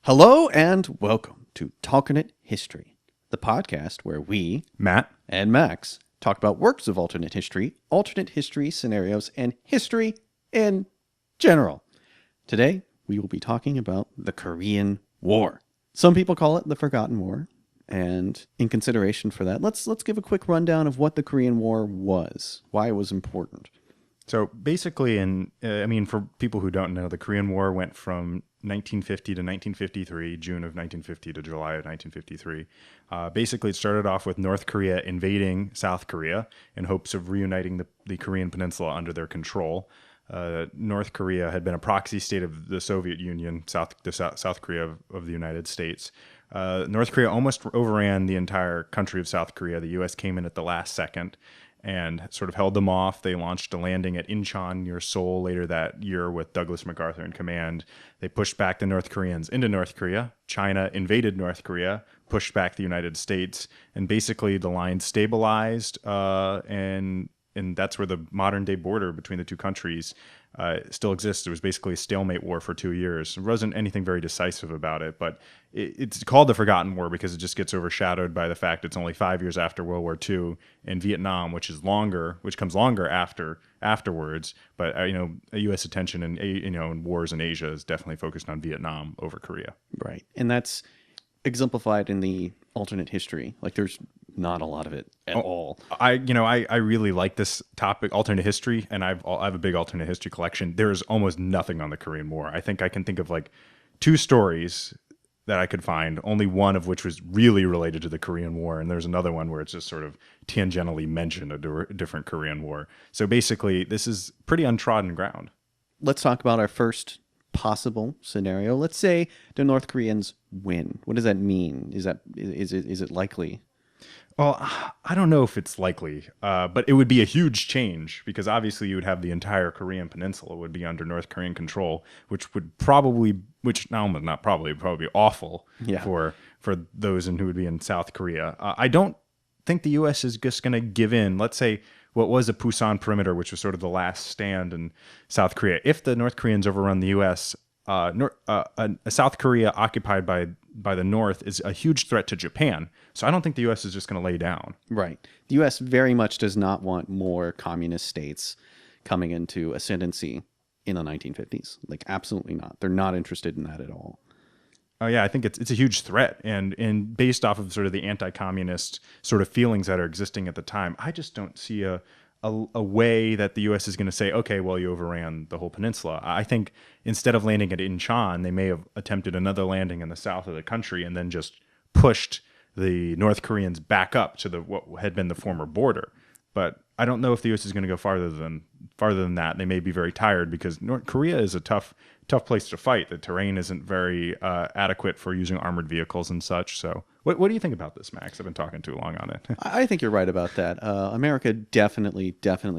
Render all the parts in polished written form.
Hello and welcome to Talkernate History, the podcast where we, Matt, and Max, talk about works of alternate history scenarios, and history in general. Today, we will be talking about the Korean War. Some people call it the Forgotten War, and in consideration for that, let's give a quick rundown of what the Korean War was, why it was important. So basically, for people who don't know, the Korean War went from 1950 to 1953, June of 1950 to July of 1953. Basically, it started off with North Korea invading South Korea in hopes of reuniting the Korean Peninsula under their control. North Korea had been a proxy state of the Soviet Union, South Korea of the United States. North Korea almost overran the entire country of South Korea. The U.S. came in at the last second and sort of held them off. They launched a landing at Incheon near Seoul later that year with Douglas MacArthur in command. They pushed back the North Koreans into North Korea. China invaded North Korea, pushed back the United States, and basically the line stabilized, and that's where the modern-day border between the two countries still exists. It was basically a stalemate war for 2 years. There wasn't anything very decisive about it, but it's called the Forgotten War because it just gets overshadowed by the fact it's only 5 years after World War II, and Vietnam, which comes longer afterwards. But U.S. attention in wars in Asia is definitely focused on Vietnam over Korea. Right, and that's exemplified in the alternate history. Like, there's not a lot of it at all. I really like this topic, alternate history, and I have a big alternate history collection. There's almost nothing on the Korean War. I think I can think of like 2 stories that I could find, only one of which was really related to the Korean War, and there's another one where it's just sort of tangentially mentioned a different Korean War. So basically, this is pretty untrodden ground. Let's talk about our first possible scenario. Let's say the North Koreans win. What does that mean? Is it likely? Well, I don't know if it's likely, but it would be a huge change because obviously you would have the entire Korean peninsula would be under North Korean control, which would probably be awful for those who would be in South Korea. I don't think the U.S. is just going to give in. Let's say what was the Pusan perimeter, which was sort of the last stand in South Korea. If the North Koreans overrun the U.S., South Korea occupied by the North is a huge threat to Japan. So I don't think the U.S. is just going to lay down. Right. The U.S. very much does not want more communist states coming into ascendancy in the 1950s. Like, absolutely not. They're not interested in that at all. Oh yeah, I think it's a huge threat, and based off of sort of the anti-communist sort of feelings that are existing at the time, I just don't see a way that the U.S. is going to say, okay, well, you overran the whole peninsula. I think instead of landing at Incheon, they may have attempted another landing in the south of the country and then just pushed the North Koreans back up to what had been the former border. But I don't know if the U.S. is going to go farther than that. They may be very tired because North Korea is a tough place to fight. The terrain isn't very adequate for using armored vehicles and such. So what do you think about this, Max? I've been talking too long on it. I think you're right about that. America definitely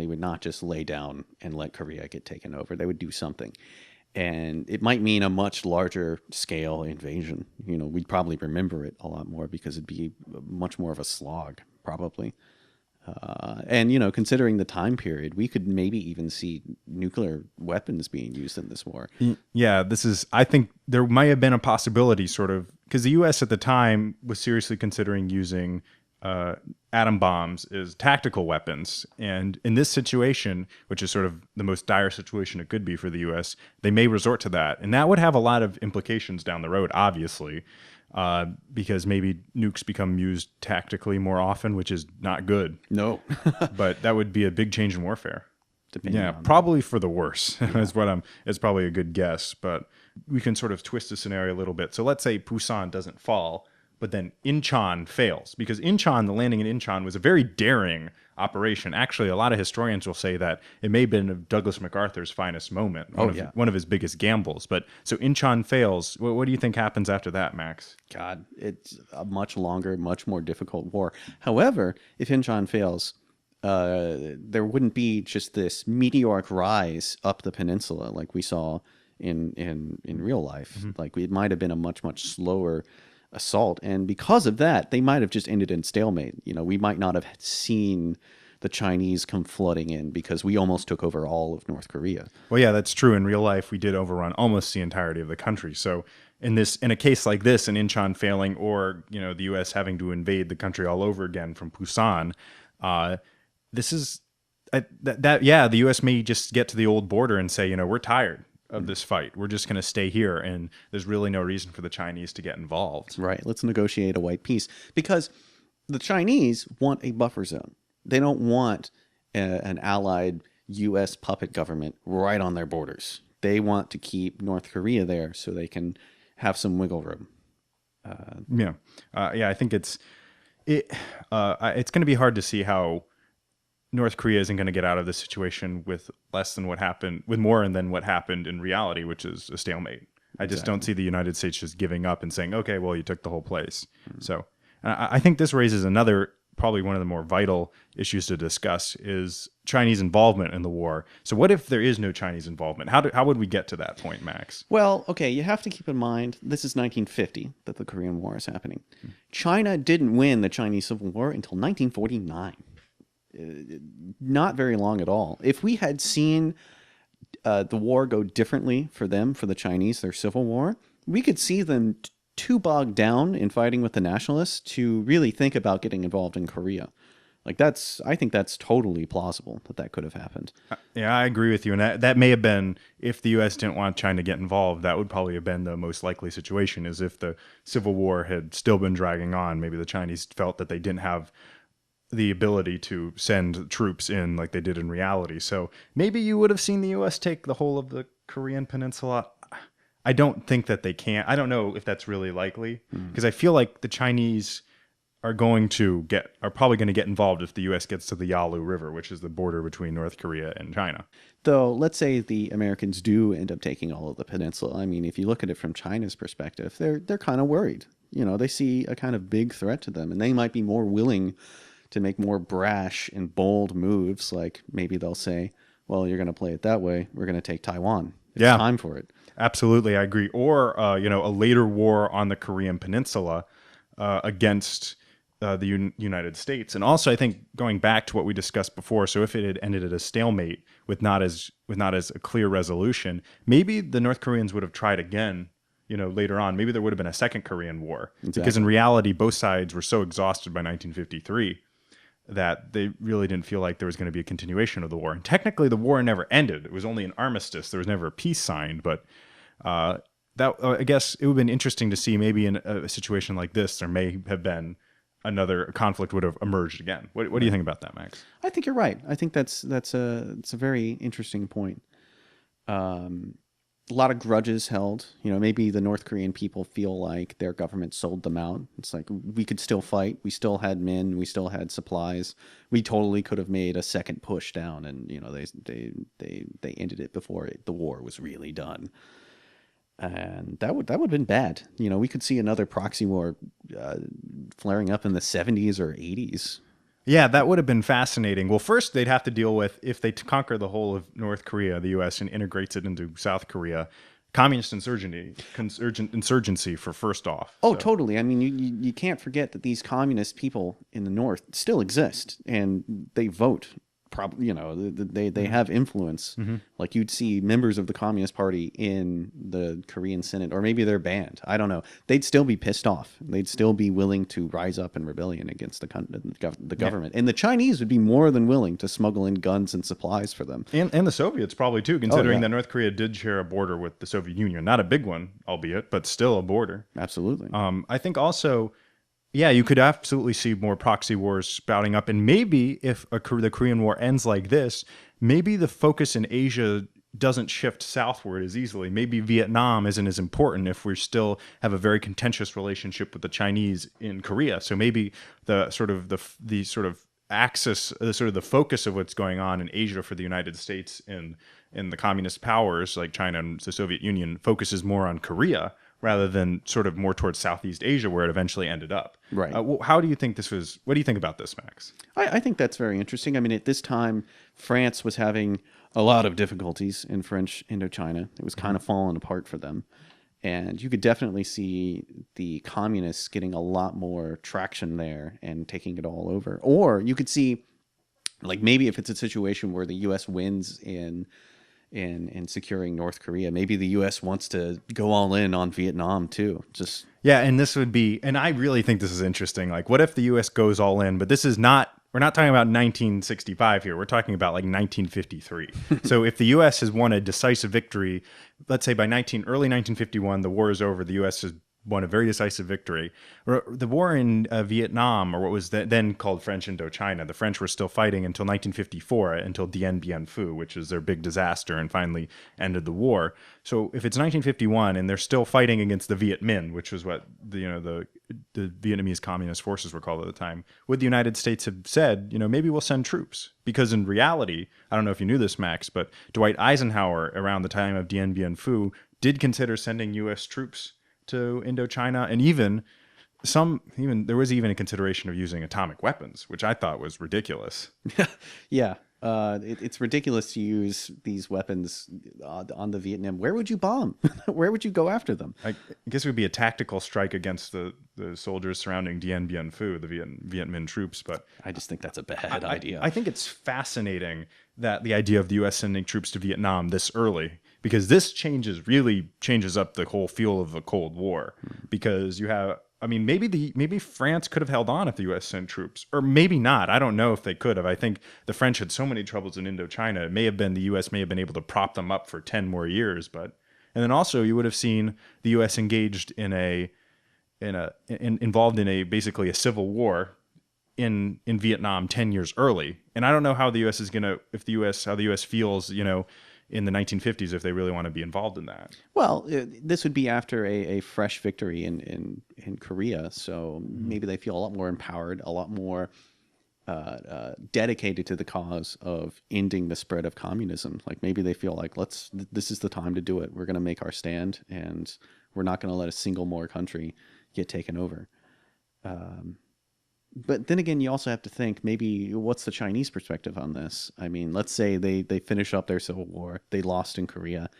would not just lay down and let Korea get taken over. They would do something. And it might mean a much larger scale invasion. We'd probably remember it a lot more because it'd be much more of a slog, probably. And considering the time period, we could maybe even see nuclear weapons being used in this war. Yeah, I think there might have been a possibility sort of, because the U.S. at the time was seriously considering using atom bombs as tactical weapons. And in this situation, which is sort of the most dire situation it could be for the U.S., they may resort to that. And that would have a lot of implications down the road, obviously. Because maybe nukes become used tactically more often, which is not good. No. But that would be a big change in warfare. Yeah, probably for the worse is probably a good guess. But we can sort of twist the scenario a little bit. So let's say Pusan doesn't fall, but then Incheon fails. Because the landing in Incheon was a very daring operation. Actually, a lot of historians will say that it may have been Douglas MacArthur's finest moment, one of his biggest gambles. But so Incheon fails. What do you think happens after that, Max? God, it's a much longer, much more difficult war. However, if Incheon fails, there wouldn't be just this meteoric rise up the peninsula like we saw in real life. Mm-hmm. Like, it might have been a much slower assault, and because of that, they might have just ended in stalemate. We might not have seen the Chinese come flooding in because we almost took over all of North Korea. Well, yeah, that's true. In real life, we did overrun almost the entirety of the country. So in a case like this, in Incheon failing, or the U.S. having to invade the country all over again from Busan, this is the U.S. may just get to the old border and say, we're tired of this fight. We're just going to stay here, and there's really no reason for the Chinese to get involved. Right. Let's negotiate a white peace, because the Chinese want a buffer zone. They don't want an allied U.S. puppet government right on their borders. They want to keep North Korea there so they can have some wiggle room. I think it's going to be hard to see how North Korea isn't going to get out of this situation with more than what happened in reality, which is a stalemate. I just don't see the United States just giving up and saying, okay, well, you took the whole place. So I think this raises probably one of the more vital issues to discuss, is Chinese involvement in the war. So what if there is no Chinese involvement? How would we get to that point, Max? Well, okay, you have to keep in mind, this is 1950 that the Korean War is happening. China didn't win the Chinese Civil War until 1949. Not very long at all. If we had seen the war go differently for them, for the Chinese, their civil war, we could see them too bogged down in fighting with the nationalists to really think about getting involved in Korea. I think that's totally plausible that could have happened. Yeah, I agree with you. And that may have been, if the U.S. didn't want China to get involved, that would probably have been the most likely situation, is if the Civil War had still been dragging on. Maybe the Chinese felt that they didn't have the ability to send troops in like they did in reality. So maybe you would have seen the U.S. take the whole of the Korean peninsula. I don't think that they can. I don't know if that's really likely, because I feel like the Chinese are probably going to get involved if the U.S. gets to the Yalu River, which is the border between North Korea and China. Though, let's say the Americans do end up taking all of the peninsula. I mean, if you look at it from China's perspective, they're kind of worried. They see a kind of big threat to them, and they might be more willing to make more brash and bold moves. Like maybe they'll say, well, you're going to play it that way, we're going to take Taiwan. It's time for it. Absolutely, I agree. Or a later war on the Korean Peninsula against the United States. And also, I think, going back to what we discussed before, so if it had ended at a stalemate with not as a clear resolution, maybe the North Koreans would have tried again. Later on, maybe there would have been a second Korean War. Exactly. Because in reality, both sides were so exhausted by 1953 that they really didn't feel like there was going to be a continuation of the war. And technically, the war never ended. It was only an armistice. There was never a peace signed. But I guess it would have been interesting to see, maybe in a situation like this, there may have been another conflict would have emerged again. What do you think about that, Max? I think you're right. I think it's a very interesting point. A lot of grudges held. Maybe the North Korean people feel like their government sold them out. It's like, we could still fight. We still had men. We still had supplies. We totally could have made a second push down, and they ended it before the war was really done. And that would have been bad. We could see another proxy war flaring up in the 70s or 80s. Yeah, that would have been fascinating. Well, first they'd have to deal with, if they conquer the whole of North Korea, the U.S., and integrates it into South Korea, communist insurgency for first off. Oh, so. Totally. I mean, you can't forget that these communist people in the North still exist, and they vote. Probably, they have influence. Mm-hmm. Like, you'd see members of the Communist Party in the Korean Senate, or maybe they're banned. I don't know. They'd still be pissed off. They'd still be willing to rise up in rebellion against the government. Yeah. And the Chinese would be more than willing to smuggle in guns and supplies for them. And the Soviets probably too, considering that North Korea did share a border with the Soviet Union. Not a big one, albeit, but still a border. Absolutely. I think also, yeah, you could absolutely see more proxy wars spouting up. And maybe if the Korean War ends like this, maybe the focus in Asia doesn't shift southward as easily. Maybe Vietnam isn't as important if we still have a very contentious relationship with the Chinese in Korea. So maybe the axis, the focus of what's going on in Asia for the United States and the communist powers like China and the Soviet Union focuses more on Korea, rather than sort of more towards Southeast Asia, where it eventually ended up. Right. How do you think this was? What do you think about this, Max? I think that's very interesting. I mean, at this time, France was having a lot of difficulties in French Indochina. It was kind of falling apart for them. And you could definitely see the communists getting a lot more traction there and taking it all over. Or you could see Like maybe if it's a situation where the U.S. wins in securing North Korea, maybe the U.S. wants to go all in on Vietnam too. Just Yeah, and this would be, and I really think this is interesting. Like, what if the U.S. goes all in? But this is not. We're not talking about 1965 here. We're talking about like 1953. So if the U.S. has won a decisive victory, let's say by early 1951, the war is over. The U.S. has won a very decisive victory. The war in Vietnam, or what was then called French Indochina, the French were still fighting until 1954, until Dien Bien Phu, which was their big disaster and finally ended the war. So if it's 1951 and they're still fighting against the Viet Minh, which was what the Vietnamese Communist forces were called at the time, would the United States have said, maybe we'll send troops? Because in reality, I don't know if you knew this, Max, but Dwight Eisenhower, around the time of Dien Bien Phu, did consider sending U.S. troops to Indochina, and even there was even a consideration of using atomic weapons, which I thought was ridiculous. Yeah. It's ridiculous to use these weapons on the Vietnam. Where would you bomb? Where would you go after them? I guess it would be a tactical strike against the soldiers surrounding Dien Bien Phu, the Viet Minh troops. But I just think that's a bad idea. I think it's fascinating that the idea of the U.S. sending troops to Vietnam this early, because this really changes up the whole feel of the Cold War. Because you have, maybe France could have held on if the U.S. sent troops, or maybe not. I don't know if they could have. I think the French had so many troubles in Indochina. It may have been the U.S. may have been able to prop them up for 10 more years. And then also you would have seen the U.S. engaged involved in basically a civil war in Vietnam 10 years early. And I don't know how the U.S. is going to, how the U.S. feels, in the 1950s, if they really want to be involved in that. Well, this would be after a fresh victory in Korea. So maybe they feel a lot more empowered, a lot more dedicated to the cause of ending the spread of communism. Like maybe they feel like, this is the time to do it. We're going to make our stand, and we're not going to let a single more country get taken over. But then again, you also have to think, maybe what's the Chinese perspective on this? I mean, let's say they finish up their civil war, they lost in Korea.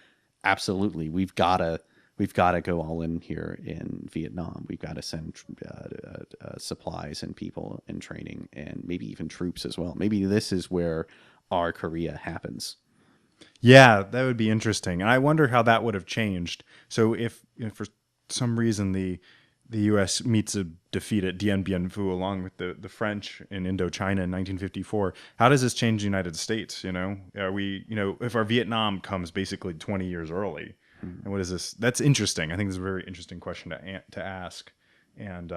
Absolutely, we've got to go all in here in Vietnam. We've got to send supplies and people and training, and maybe even troops as well. Maybe this is where our Korea happens. Yeah, that would be interesting, and I wonder how that would have changed. So if for some reason the U.S. meets a defeat at Dien Bien Phu along with the French in Indochina in 1954. How does this change the United States? Are we, if our Vietnam comes basically 20 years early, and what is this? That's interesting. I think this is a very interesting question to ask. And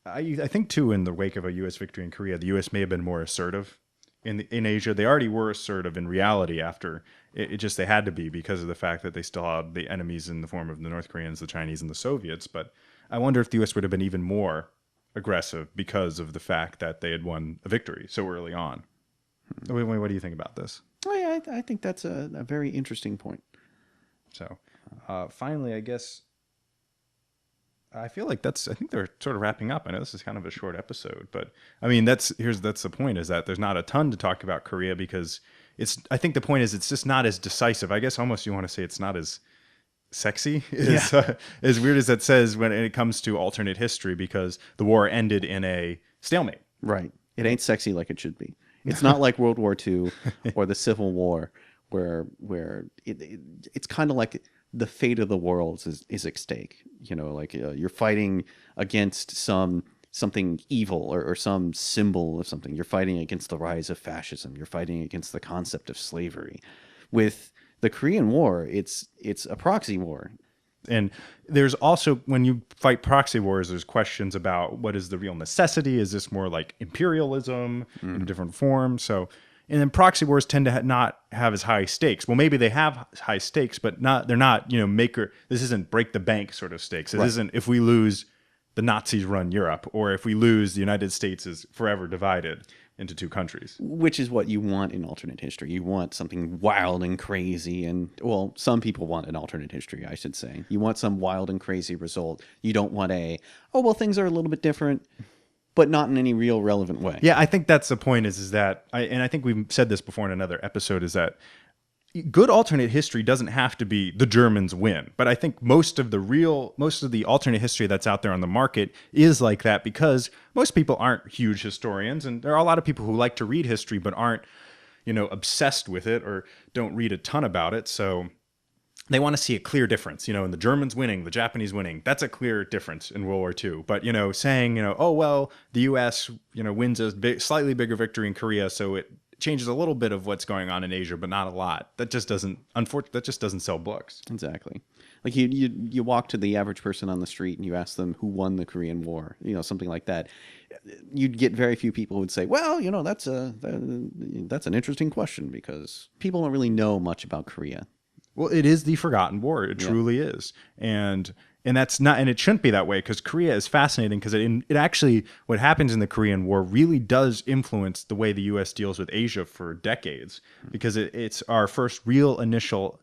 I think too, in the wake of a U.S. victory in Korea, the U.S. may have been more assertive in Asia. They already were assertive in reality after it just, they had to be, because of the fact that they still had the enemies in the form of the North Koreans, the Chinese, and the Soviets. But I wonder if the U.S. would have been even more aggressive because of the fact that they had won a victory so early on. What do you think about this? Oh, yeah, I think that's a very interesting point. So finally, I guess, I feel like I think they're sort of wrapping up. I know this is kind of a short episode, but that's the point, is that there's not a ton to talk about Korea, because I think the point is it's just not as decisive. I guess almost you want to say it's not as sexy, as weird as that says when it comes to alternate history, because the war ended in a stalemate. Right. It ain't sexy like it should be. It's not like World War II or the Civil War, where it's kind of like the fate of the world is at stake. You're fighting against something evil or some symbol of something. You're fighting against the rise of fascism. You're fighting against the concept of slavery. With the Korean War, it's a proxy war. And there's also, when you fight proxy wars, there's questions about what is the real necessity. Is this more like imperialism in a different form? So, and then proxy wars tend to not have as high stakes. Well, maybe they have high stakes, but they're not, this isn't break the bank sort of stakes. It isn't, if we lose, the Nazis run Europe, or if we lose, the United States is forever divided into two countries. Which is what you want in alternate history. You want something wild and crazy, and, well, some people want an alternate history, I should say. You want some wild and crazy result. You don't want things are a little bit different, but not in any real relevant way. Yeah, I think that's the point, is that, and I think we've said this before in another episode, is that good alternate history doesn't have to be the Germans win, but I think most of the alternate history that's out there on the market is like that because most people aren't huge historians, and there are a lot of people who like to read history but aren't, obsessed with it or don't read a ton about it. So they want to see a clear difference, in the Germans winning, the Japanese winning. That's a clear difference in World War II. But, saying, oh, well, the U.S., wins a slightly bigger victory in Korea, so it changes a little bit of what's going on in Asia, but not a lot. That just doesn't sell books. Exactly. Like you walk to the average person on the street and you ask them who won the Korean War, something like that. You'd get very few people who would say, well, that's an interesting question because people don't really know much about Korea. Well, it is the forgotten war. It truly is. And that's not, and it shouldn't be that way because Korea is fascinating because it actually, what happens in the Korean War really does influence the way the U.S. deals with Asia for decades because it's our first real initial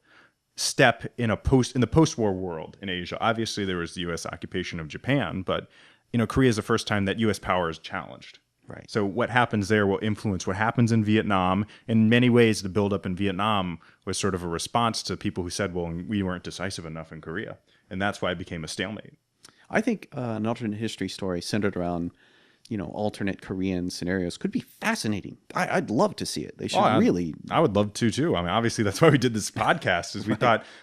step in the post-war world in Asia. Obviously, there was the U.S. occupation of Japan, but Korea is the first time that U.S. power is challenged. Right. So what happens there will influence what happens in Vietnam. In many ways, the buildup in Vietnam was sort of a response to people who said, well, we weren't decisive enough in Korea. And that's why it became a stalemate. I think an alternate history story centered around, alternate Korean scenarios could be fascinating. I'd love to see it. They should really. I would love to too. I mean, obviously that's why we did this podcast is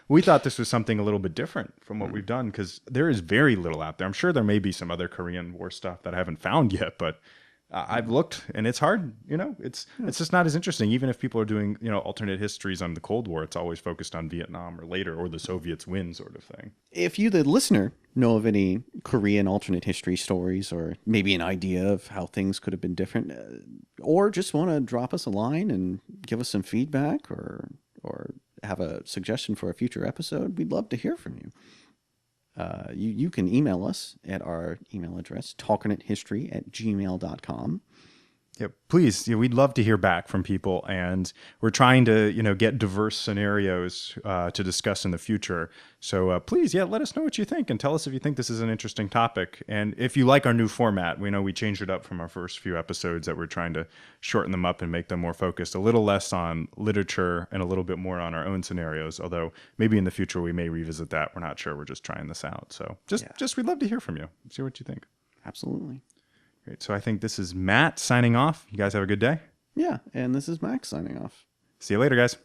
we thought this was something a little bit different from what we've done because there is very little out there. I'm sure there may be some other Korean War stuff that I haven't found yet, but I've looked and it's hard, it's just not as interesting. Even if people are doing, alternate histories on the Cold War, it's always focused on Vietnam or later or the Soviets win sort of thing. If you, the listener, know of any Korean alternate history stories or maybe an idea of how things could have been different or just want to drop us a line and give us some feedback or have a suggestion for a future episode, we'd love to hear from you. You can email us at our email address, talkernatehistory@gmail.com. Yeah, please. We'd love to hear back from people, and we're trying to, get diverse scenarios to discuss in the future. So please, let us know what you think, and tell us if you think this is an interesting topic, and if you like our new format. We know we changed it up from our first few episodes that we're trying to shorten them up and make them more focused, a little less on literature and a little bit more on our own scenarios. Although maybe in the future we may revisit that. We're not sure. We're just trying this out. So just we'd love to hear from you. See what you think. Absolutely. Great. So I think this is Matt signing off. You guys have a good day. Yeah, and this is Max signing off. See you later, guys.